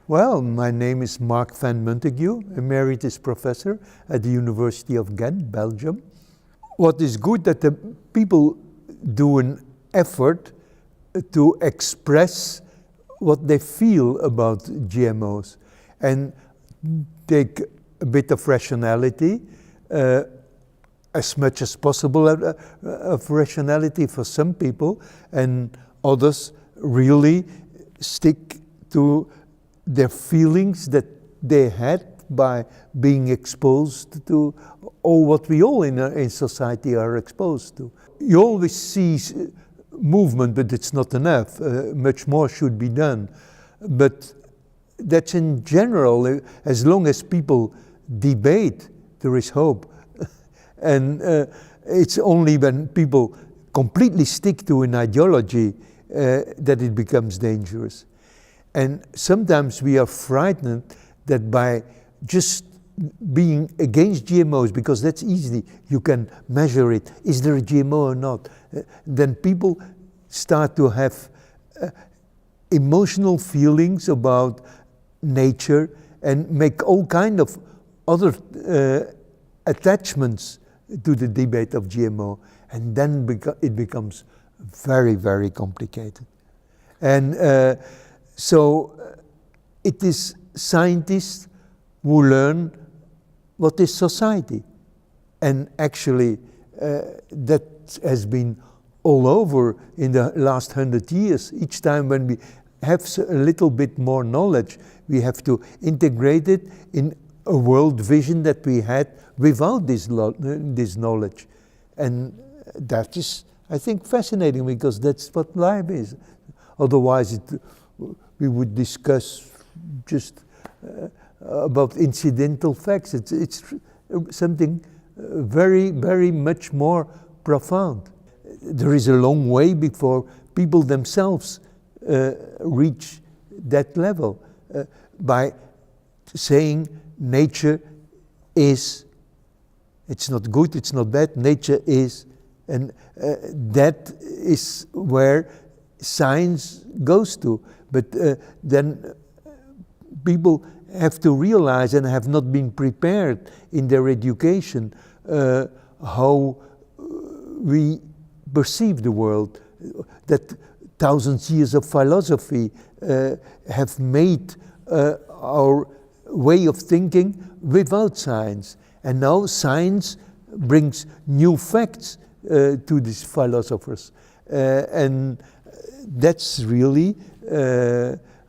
Well, my name is Marc Van Montagu, Emeritus Professor at the University of Ghent, Belgium. What is good that the people do an effort to express what they feel about GMOs and take a bit of rationality, as much as possible of rationality for some people, and others really stick to their feelings that they had by being exposed to all what we all in society are exposed to. You always see movement, but it's not enough. Much more should be done. But that's in general, as long as people debate, there is hope. And it's only when people completely stick to an ideology that it becomes dangerous. And sometimes we are frightened that by just being against GMOs, because that's easy, you can measure it, is there a GMO or not? Then people start to have emotional feelings about nature and make all kind of other attachments to the debate of GMO, and then it becomes very, very complicated. And so it is scientists who learn what is society. And actually that has been all over in the last 100 years. Each time when we have a little bit more knowledge, we have to integrate it in a world vision that we had without this knowledge. And that is, I think, fascinating, because that's what life is. Otherwise we would discuss just about incidental facts. It's something very, very much more profound. There is a long way before people themselves reach that level by saying nature is, it's not good, it's not bad, nature is, and that is where science goes to. But then people have to realize, and have not been prepared in their education, how we perceive the world, that thousands of years of philosophy have made our way of thinking without science. And now science brings new facts to these philosophers. And that's really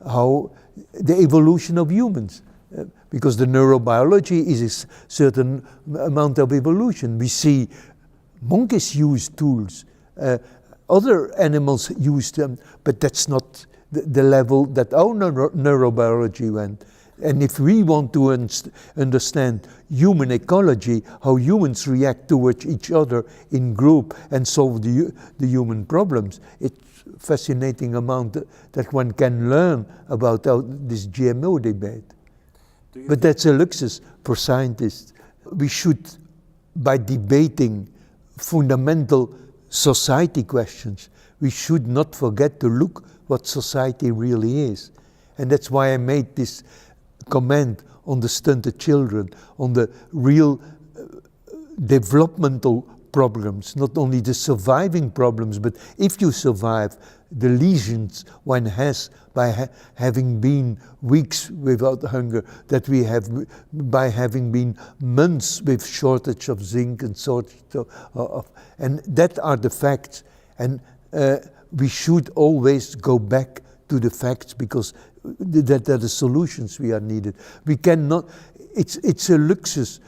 how the evolution of humans, because the neurobiology is a certain amount of evolution. We see monkeys use tools, other animals use them, but that's not the level that our neurobiology went. And if we want to understand human ecology, how humans react towards each other in group and solve the human problems, it's fascinating amount that one can learn about this GMO debate. But that's a luxus for scientists. We should, by debating fundamental society questions, we should not forget to look what society really is. And that's why I made this comment on the stunted children, on the real developmental problems, not only the surviving problems, but if you survive, the lesions one has by having been weeks without hunger, that we have by having been months with shortage of zinc and shortage of, and that are the facts. And we should always go back to the facts, because that are the solutions we are needed. We cannot, it's a luxus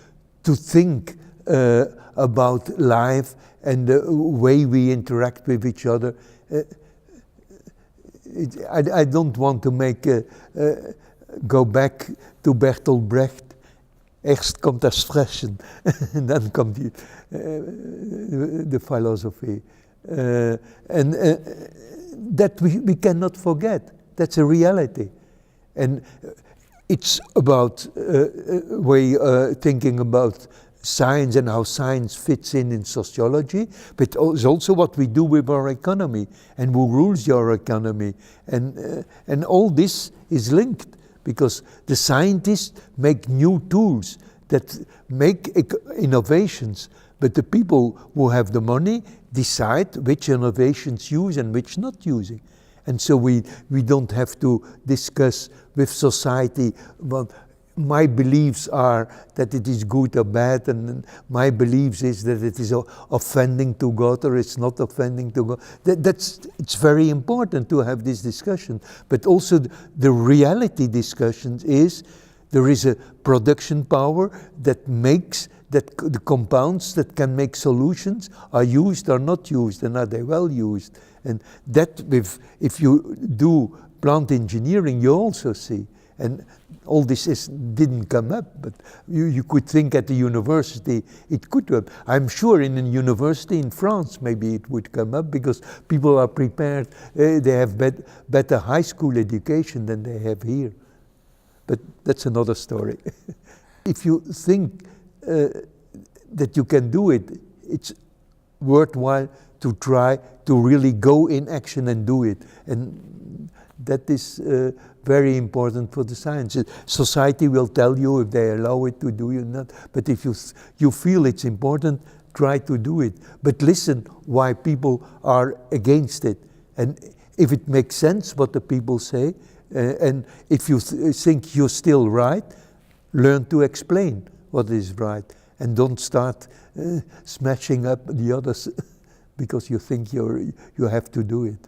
to think about life and the way we interact with each other. I don't want to make go back to Bertolt Brecht. Eerst komt das Fressen, and then komt the philosophy. And that we cannot forget. That's a reality. And it's about thinking about science and how science fits in sociology, but it's also what we do with our economy and who rules your economy. And all this is linked, because the scientists make new tools that make innovations, but the people who have the money decide which innovations use and which not using. And so we don't have to discuss with society, well, my beliefs are that it is good or bad, and my beliefs is that it is offending to God or it's not offending to God. It's very important to have this discussion. But also the reality discussions is there is a production power that makes that the compounds that can make solutions are used or not used, and are they well used. And that if you do plant engineering, you also see. And all this didn't come up, but you could think at the university it could have. I'm sure in a university in France maybe it would come up, because people are prepared, they have better high school education than they have here. But that's another story. If you think that you can do it, it's worthwhile to try to really go in action and do it. And that is very important for the science. Society will tell you if they allow it to do it or not, but if you feel it's important, try to do it. But listen why people are against it. And if it makes sense what the people say, and if you think you're still right, learn to explain what is right. And don't start smashing up the others because you think you have to do it.